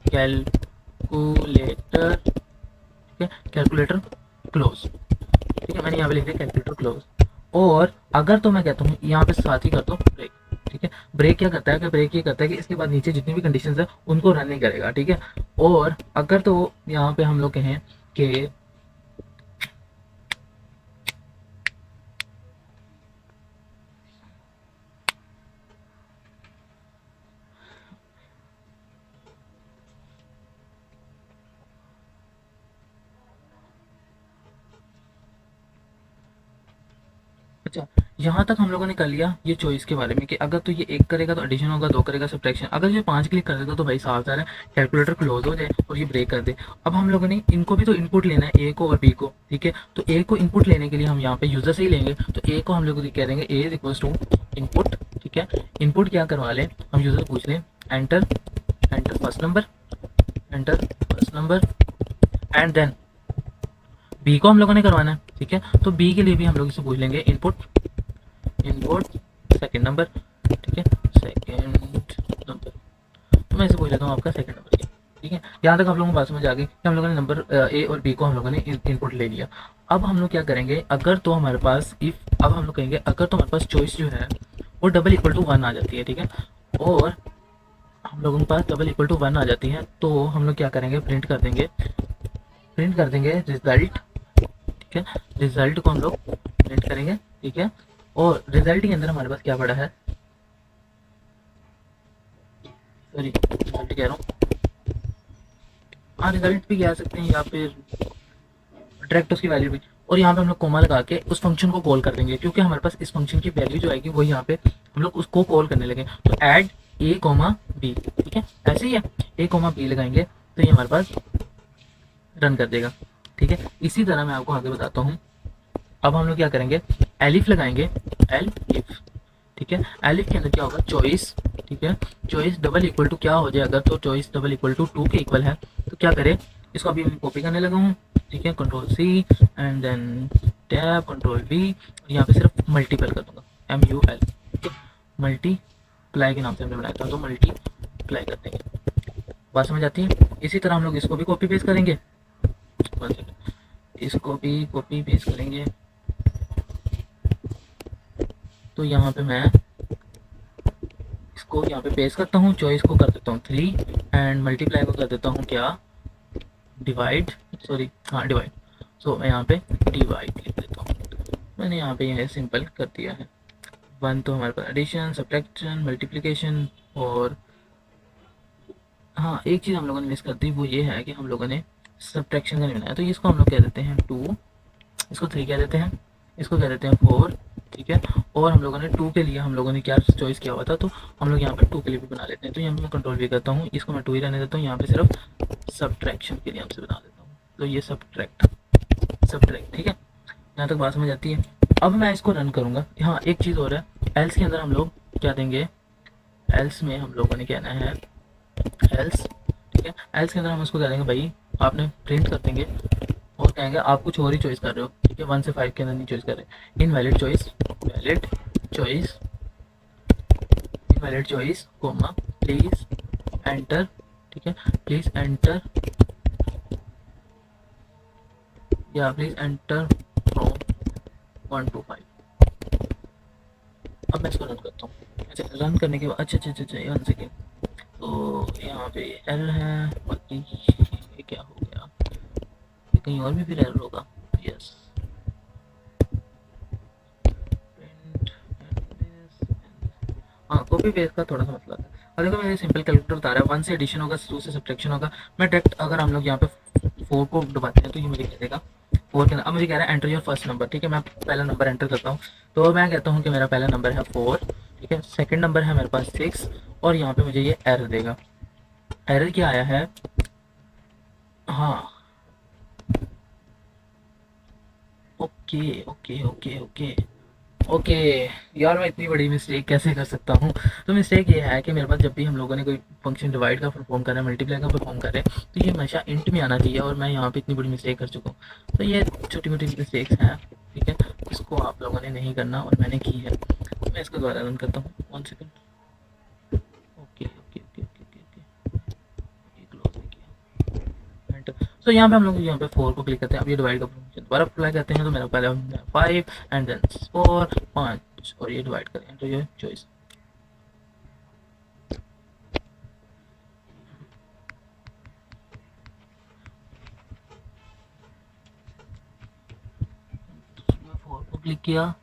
कैलकुलेटर, ठीक है, कैलकुलेटर क्लोज, ठीक है, मैंने यहाँ पे लिख दिया कैलकुलेटर क्लोज। और अगर तो मैं कहता हूँ यहाँ पे साथ ही कर दो ब्रेक, ठीक है, ब्रेक क्या करता है कि ब्रेक ये करता है कि इसके बाद नीचे जितनी भी कंडीशंस है उनको रन नहीं करेगा, ठीक है। और अगर तो यहाँ पे हम लोग कहें कि अच्छा, यहाँ तक हम लोगों ने कर लिया ये चॉइस के बारे में कि अगर तो ये 1 करेगा तो एडिशन होगा, 2 करेगा सब्ट्रैक्शन, अगर ये 5 क्लिक कर देगा तो भाई साफ है कैलकुलेटर क्लोज हो जाए और ये ब्रेक कर दे। अब हम लोगों ने इनको भी तो इनपुट लेना है, ए को और बी को, ठीक है। तो ए को इनपुट लेने के लिए हम यहाँ पे यूजर से ही लेंगे, तो ए को हम लोग कह देंगे ए इज इक्वल्स टू इनपुट, ठीक है। इनपुट क्या करवा लें, हम यूजर से पूछ लें enter, enter first number, enter first number, and then B को हम लोगों ने करवाना है, ठीक है। तो बी के लिए भी हम लोग इसे पूछ लेंगे इनपुट, इनपुट सेकंड नंबर, ठीक है, सेकंड नंबर, तो मैं इसे पूछ लेता हूँ आपका सेकंड नंबर क्या, ठीक है। यहाँ तक आप लोगों को बात समझ आ गई कि हम लोगों ने नंबर ए और बी को हम लोगों ने इनपुट ले लिया। अब हम लोग क्या करेंगे, अगर तो हमारे पास इफ, अब हम लोग कहेंगे अगर तो हमारे पास चॉइस जो है वो डबल इक्वल टू 1 आ जाती है, ठीक है, और हम लोगों के पास डबल इक्वल टू 1 आ जाती है, तो हम लोग क्या करेंगे, प्रिंट कर देंगे, प्रिंट कर देंगे रिजल्ट, ठीक है, रिजल्ट को हम लोग प्रिंट करेंगे, ठीक है। और रिजल्ट के अंदर हमारे पास क्या पड़ा है, सॉरी रिजल्ट कह रहा हूँ, हाँ रिजल्ट भी कह सकते हैं या फिर डायरेक्ट उसकी वैल्यू भी, और यहाँ पे हम लोग कोमा लगा के उस फंक्शन को कॉल कर देंगे, क्योंकि हमारे पास इस फंक्शन की वैल्यू जो आएगी वो यहाँ पे हम लोग उसको कॉल करने लगे। तो ऐड ए कोमा बी, ठीक है, ऐसे ही है, ए कोमा बी लगाएंगे तो ये हमारे पास रन कर देगा, ठीक है। इसी तरह मैं आपको आगे बताता हूँ। अब हम लोग क्या करेंगे, एलिफ लगाएंगे, एलिफ, ठीक है। एलिफ के अंदर क्या होगा, चॉइस, ठीक है। चॉइस डबल इक्वल टू क्या हो जाए, अगर तो चॉइस डबल इक्वल टू 2 के इक्वल है तो क्या करें, इसको अभी मैं कॉपी करने लगा हूँ, ठीक है, control C and then tab control V, और यहाँ पे सिर्फ मल्टीपल कर दूंगा, MUL, ठीक है। मल्टीप्लाई के नाम से हमने बनाया था तो मल्टीप्लाई कर देंगे, बात समझ आती है। इसी तरह हम लोग इसको भी कॉपी पेस्ट करेंगे, इसको भी कॉपी पेस्ट करेंगे। तो यहाँ पे मैं इसको यहाँ पे पेस्ट करता हूँ, चॉइस को कर देता हूँ 3 एंड मल्टीप्लाई को कर देता हूँ क्या, डिवाइड, सॉरी हाँ डिवाइड। सो मैं यहाँ पे डिवाइड लिख देता हूँ, मैंने यहाँ पे यह सिंपल कर दिया है। 1 तो हमारे पास एडिशन, सब्ट्रैक्शन, मल्टीप्लिकेशन, और हाँ एक चीज़ हम लोगों ने मिस कर दी, वो ये है कि हम लोगों ने सब्ट्रैक्शन का नहीं बनाया, तो इसको हम लोग कह देते हैं 2, इसको 3 कह देते हैं, इसको कह देते हैं 4, ठीक है। और हम लोगों ने 2 के लिए हम लोगों ने क्या चॉइस किया हुआ था, तो हम लोग यहाँ पर 2 के लिए भी बना लेते हैं। तो यहाँ पे मैं कंट्रोल भी करता हूँ, इसको मैं 2 ही रहने देता हूँ, यहाँ पे सिर्फ सब्ट्रैक्शन के लिए हमसे बना देता हूँ, तो ये सब्ट्रैक्ट, ठीक है। यहाँ तक बात समझ आती है। अब मैं इसको रन करूँगा। हाँ एक चीज़ और है, एल्स के अंदर हम लोग क्या देंगे, एल्स में हम लोगों ने कहना है एल्स, ठीक है। एल्स के अंदर हम उसको कह देंगे भाई आपने प्रिंट कर देंगे, और कहेंगे आप कुछ और ही चॉइस कर रहे हो, ठीक है, 1 से 5 के अंदर नहीं चॉइस कर रहे, invalid choice, valid choice, invalid choice comma please enter, ठीक है, प्लीज एंटर या प्लीज एंटर फ्रॉम 1 to 5। अब मैं इसको रन करता हूँ। अच्छा रन करने के बाद अच्छा 1 सेकेंड, तो यहाँ पे एरर है, बाकी ये क्या हो गया, ये कहीं और भी फिर एरर होगा, यस, हाँ कॉपी पेस्ट का थोड़ा सा मतलब है। और देखो मेरे सिंपल कैलकुलेटर बता रहा है 1 से एडिशन होगा, 2 से सब्ट्रैक्शन होगा। मैं डायरेक्ट अगर हम लोग यहाँ पे 4 को दबाते हैं तो ये मुझे कह देगा 4 के अंदर, अब मुझे कह रहा है एंटर योर फर्स्ट नंबर, ठीक है, मैं पहला नंबर एंटर करता हूँ, तो मैं कहता हूँ कि मेरा पहला नंबर है 4, ठीक है, सेकेंड नंबर है मेरे पास 6, और यहाँ पे मुझे ये एरर देगा। एरर क्या आया है, हाँ okay okay okay okay okay, यार मैं इतनी बड़ी मिस्टेक कैसे कर सकता हूँ। तो मिस्टेक ये है कि मेरे पास जब भी हम लोगों ने कोई फंक्शन डिवाइड का परफॉर्म कर रहे हैं, मल्टीप्लाई का परफॉर्म कर रहे हैं, तो ये हमेशा इंट में आना चाहिए, और मैं यहाँ पे इतनी बड़ी मिस्टेक कर चुका हूँ। तो ये छोटी मोटी मिस्टेक्स हैं, ठीक है, इसको आप लोगों ने नहीं करना और मैंने की है। तो मैं इसको दोबारा रन करता हूँ, 1 second, okay okay okay okay okay okay, close नहीं किया, एंटर। तो यहाँ पे हम लोग यहाँ पे 4 को क्लिक करते हैं। अब ये डिवाइड का फंक्शन दोबारा अप्लाई करते हैं, तो मेरा पहले 5 एंड देन 4 5, और ये डिवाइड करें तो ये चॉइस, को क्लिक किया,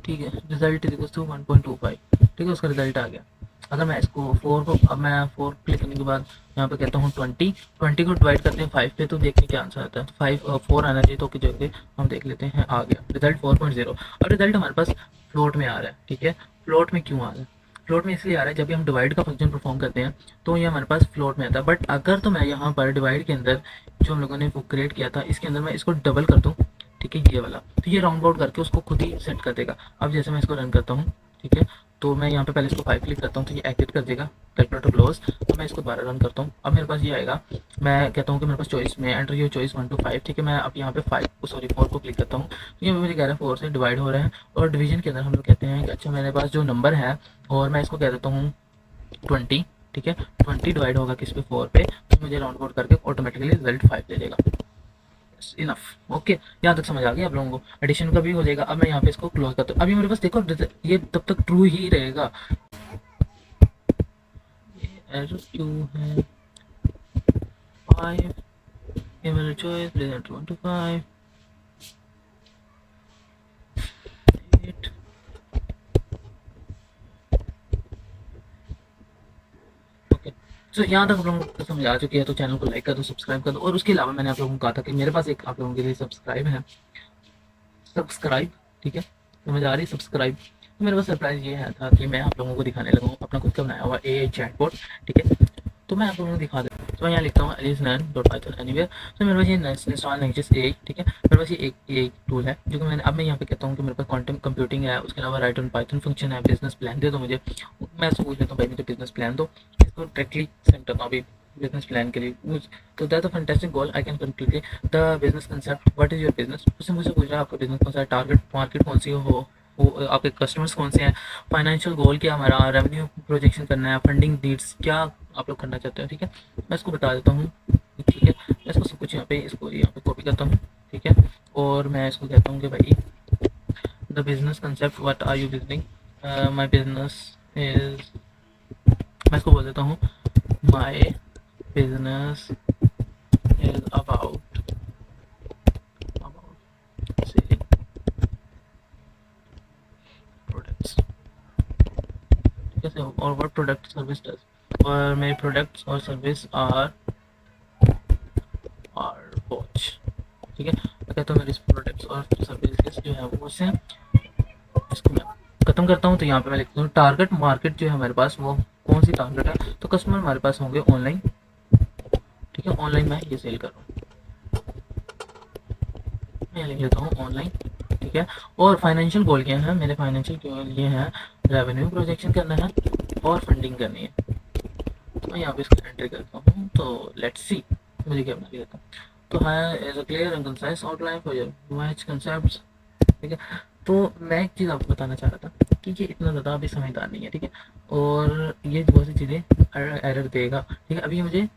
ठीक है, रिजल्ट इज इक्वल टू 1.25, ठीक है, उसका रिजल्ट आ गया। अगर मैं इसको 4 को, अब मैं 4 क्लिक करने के बाद यहाँ पे कहता हूँ 20 को डिवाइड करते हैं 5 पे, तो देखते हैं क्या आंसर आता है। 4 आना चाहिए, तो जगह हम देख लेते हैं, आ गया रिजल्ट 4.0। और रिजल्ट हमारे पास फ्लोट में आ रहा है, ठीक है। फ्लोट में क्यों आ रहा है, फ्लोट में इसलिए आ रहा है जब भी हम डिवाइड का फंक्शन परफॉर्म करते हैं तो ये हमारे पास फ्लोट में आता है। बट अगर तो मैं यहाँ पर डिवाइड के अंदर जो हम लोगों ने वो क्रिएट किया था, इसके अंदर मैं इसको डबल कर दूँ, ठीक है, ये वाला, तो ये राउंड आउट करके उसको खुद ही सेट कर देगा। अब जैसे मैं इसको रन करता हूँ, ठीक है, तो मैं यहाँ पे पहले इसको 5 क्लिक करता हूँ, तो ये एग्जिट कर देगा, कैलकुलेटर क्लोज। तो मैं इसको दोबारा रन करता हूँ, अब मेरे पास ये आएगा, मैं कहता हूँ कि मेरे पास चॉइस में एंटर योर चॉइस 1 to 5, ठीक है। मैं अब यहाँ पे 4 को क्लिक करता हूँ, तो ये मुझे कह रहा है 4 से डिवाइड हो रहा है। और डिवीजन के अंदर हम लोग कहते हैं कि अच्छा मेरे पास जो नंबर है, और मैं इसको कह देता हूँ 20, ठीक है, 20 डिवाइड होगा किस पे, 4 पे, तो मुझे राउंड आउट करके ऑटोमेटिकली रिजल्ट 5 दे देगा। इनफ, ओके, यहाँ तक समझ आ गया आप लोगों को, एडिशन का भी हो जाएगा। अब मैं यहाँ पे इसको क्लोज करता हूँ, अभी मेरे पास देखो ये तब तक ट्रू ही रहेगा। एरर क्यों है, 5, ये मेरा चॉइस, रिजल्ट 1 to 5, 8, ओके। तो यहाँ तक आप लोगों को समझ आ चुकी है, तो चैनल को लाइक कर दो, सब्सक्राइब कर दो। और उसके अलावा मैंने आप लोगों को कहा था कि मेरे पास एक आप लोगों के लिए सब्सक्राइब, ठीक है, समझ आ रही सब्सक्राइब। तो मेरे पास सरप्राइज ये है था कि मैं आप लोगों को दिखाने लगा हूँ अपना खुद का बनाया हुआ AI चैटबॉट, ठीक है। तो मैं आप लोगों को दिखा देता हूँ। तो मैं यहाँ लिखता हूँ alice9.python_anywhere। तो मेरे पास ये इंस्टॉल नेक्स्ट AI, ठीक है। मेरे पास ये एक टूल है जो कि मैंने, अब मैं यहाँ पे कहता हूँ कि मेरे पास क्वांटम कंप्यूटिंग है, उसके अलावा राइट ऑन पाइथन फंक्शन है, बिजनेस प्लान दे दो मुझे। मैं इसको पूछ लेता हूँ भाई मुझे बिजनेस प्लान दो, इसको डायरेक्टली सेंड करता हूँ अभी बिजनेस प्लान के लिए। तो that a fantastic goal I can completely the business concept, what is your business. उससे मुझे पूछ रहा है आपका बिजनेस कौन सा है, टारगेट मार्केट कौन सी हो, वो आपके कस्टमर्स कौन से हैं, फाइनेंशियल गोल क्या हमारा, रेवेन्यू प्रोजेक्शन करना है, फंडिंग नीड्स क्या आप लोग करना चाहते हो, ठीक है। मैं इसको बता देता हूँ, ठीक है। मैं इसको सब कुछ यहाँ पे कॉपी करता हूँ, ठीक है। और मैं इसको कहता हूँ कि भाई the business concept what are you businessing, my business is, मैं इसको बोल देता हूँ my business is about selling products, ठीक है। और व्हाट प्रोडक्ट सर्विस डज, और मेरे प्रोडक्ट्स और सर्विस आर वॉच, ठीक है। मैं कहता हूँ मेरे प्रोडक्ट्स और सर्विसेज जो है वो से, इसको मैं खत्म करता हूँ। तो यहाँ पे मैं लिखता हूँ टारगेट मार्केट जो है हमारे पास वो कौन सी टारगेट है, तो कस्टमर हमारे पास होंगे ऑनलाइन, ठीक है। ऑनलाइन मैं ये सेल कर रहा हूँ, मैं लिख लेता हूँ ऑनलाइन, ठीक है। और फाइनेंशियल गोल क्या है, मेरे फाइनेंशियल गोल ये है रेवेन्यू प्रोजेक्शन करना है और फंडिंग करनी है। तो मैं यहाँ पे इसको एंटर करता हूँ, तो लेट्स सी मुझे क्या बना के देता हूँ। तो है as a clear and concise outline for your match concepts, ठीक है। तो मैं एक चीज़ आपको बताना चाह रहा था कि ये इतना ज़्यादा अभी समझदार नहीं है, ठीक है। और ये बहुत सी चीज़ें एरर देगा, ठीक है। अभी मुझे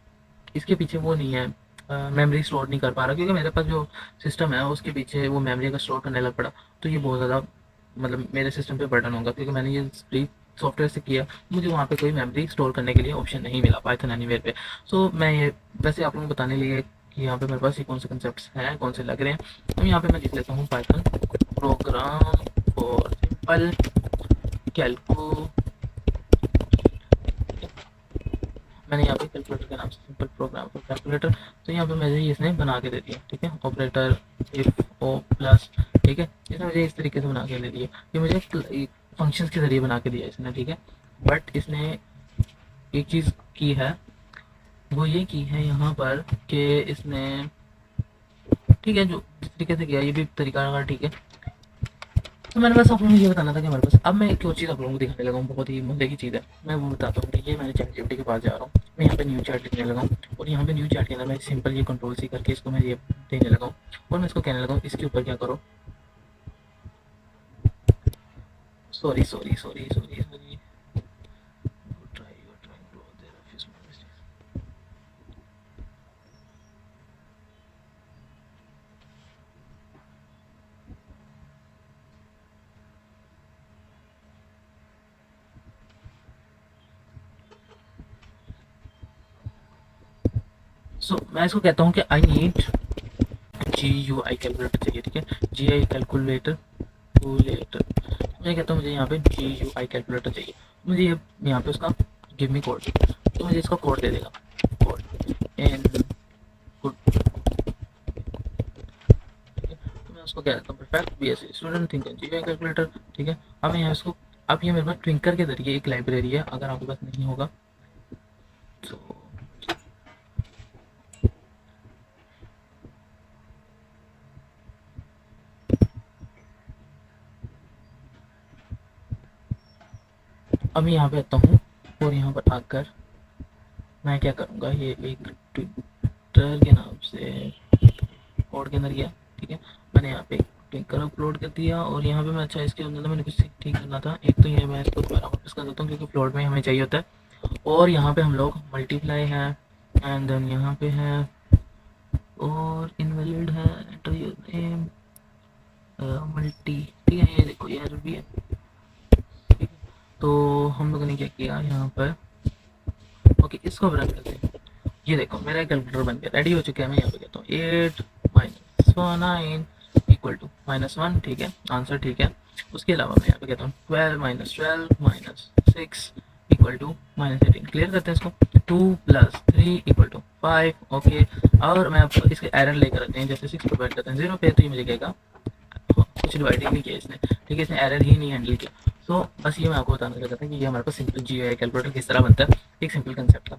इसके पीछे वो नहीं है, मेमोरी स्टोर नहीं कर पा रहा, क्योंकि मेरे पास जो सिस्टम है उसके पीछे वो मेमोरी का स्टोर करने लग पड़ा। तो ये बहुत ज़्यादा मतलब मेरे सिस्टम पे बर्डन होगा, क्योंकि मैंने ये फ्री सॉफ्टवेयर से किया, मुझे वहाँ पे कोई मेमोरी स्टोर करने के लिए ऑप्शन नहीं मिला पाइथन एनीवेयर पे। सो मैं ये वैसे आप लोगों को बताने लिए कि यहाँ पे मेरे पास ये कौन से कंसेप्ट हैं, कौन से लग रहे हैं। तो यहाँ पे मैं लिख लेता हूँ पाइथन प्रोग्राम फॉर सिंपल कैलकू, मैंने यहाँ पे कैलकुलेटर के नाम से सिंपल प्रोग्राम फॉर कैलकुलेटर, तो यहाँ पे मुझे इसने बना के दे दिया, ठीक है। ऑपरेटर इफ ओ प्लस, ठीक है। इसने मुझे इस तरीके से बना के दे दिया, ये मुझे फंक्शंस के जरिए बना के दिया इसने, ठीक है। बट इसने एक चीज़ की है, वो ये की है यहाँ पर कि इसने, ठीक है, जो जिस तरीके से किया ये भी तरीका अगर ठीक है। तो मैंने बस आप लोगों को ये बताना था कि हमारे पास, अब मैं एक और चीज़ आप लोगों को दिखाने लगा हूँ, बहुत ही मुद्दे की चीज़ है। मैं वो बताता हूँ कि ये मैंने चैट जीपीटी के पास जा रहा हूँ, मैं यहाँ पे न्यू चैट लिखने लगा हूँ, और यहाँ पे न्यू चैट के अंदर मैं सिंपल ये कंट्रोल सी करके इसको मैं ये देने लगा हूँ, और मैं इसको कहने लगा हूँ इसके ऊपर क्या करो, sorry sorry sorry sorry sorry, so मैं इसको कहता हूँ कि आई नीड GUI कैलकुलेटर चाहिए, ठीक है। GUI कैलकुलेटर मैं कहता हूँ मुझे यहाँ पे GUI कैलकुलेटर चाहिए, मुझे ये यहाँ पे उसका गिव मी कोड, तो मुझे इसका कोड दे देगा, कोड इन गुड, तो मैं उसको कह देता हूँ perfect BSc student think GUI calculator, ठीक है। अब मैं यहाँ इसको, अब ये मेरे पास ट्विंकर के जरिए एक लाइब्रेरी है, अगर आपके पास नहीं होगा तो अब मैं यहाँ पे आता हूँ, और यहाँ पर आकर मैं क्या करूँगा, ये एक ट्विटर के नाम से कोड के अंदर गया, ठीक है। मैंने यहाँ पे ट्विंकर अपलोड कर दिया, और यहाँ पे मैं, अच्छा इसके अंदर मैंने कुछ ठीक करना था। एक तो ये मैं इसको दोबारा वापस कर देता हूँ, क्योंकि फ्लोट में हमें चाहिए होता है। और यहाँ पे हम लोग मल्टीप्लाई है, एंड देन यहाँ पे है और इनवैलिड है, एंटर योर नेम मल्टी, ठीक है। ये देखो ये एरर भी है, ठीक है। तो हम लोगों ने क्या किया यहाँ पर, ओके इसको रन करते हैं। ये देखो मेरा कैलकुलेटर बन गया, रेडी हो चुका है। मैं यहाँ पे कहता हूँ 8 - 9 इक्वल टू -1, ठीक है, आंसर ठीक है। उसके अलावा मैं यहाँ पे कहता हूँ 12 - 12 - 6 इक्वल टू -18, क्लियर करते हैं इसको। 2+3 = 5। ओके, और मैं आपको इसके एरर लेकर आते हैं, जैसे 6 प्रोवाइड करते हैं 0 पे, तो ये मुझे कहेगा कुछ डिवाइडिंग नहीं किया इसने, ठीक है, इसने एरर ही नहीं हैंडल किया। सो बस ये मैं आपको बताना चाहता था कि ये हमारे पास सिंपल जी कैलकुलेटर किस तरह बनता है, एक सिंपल कंसेप्ट था।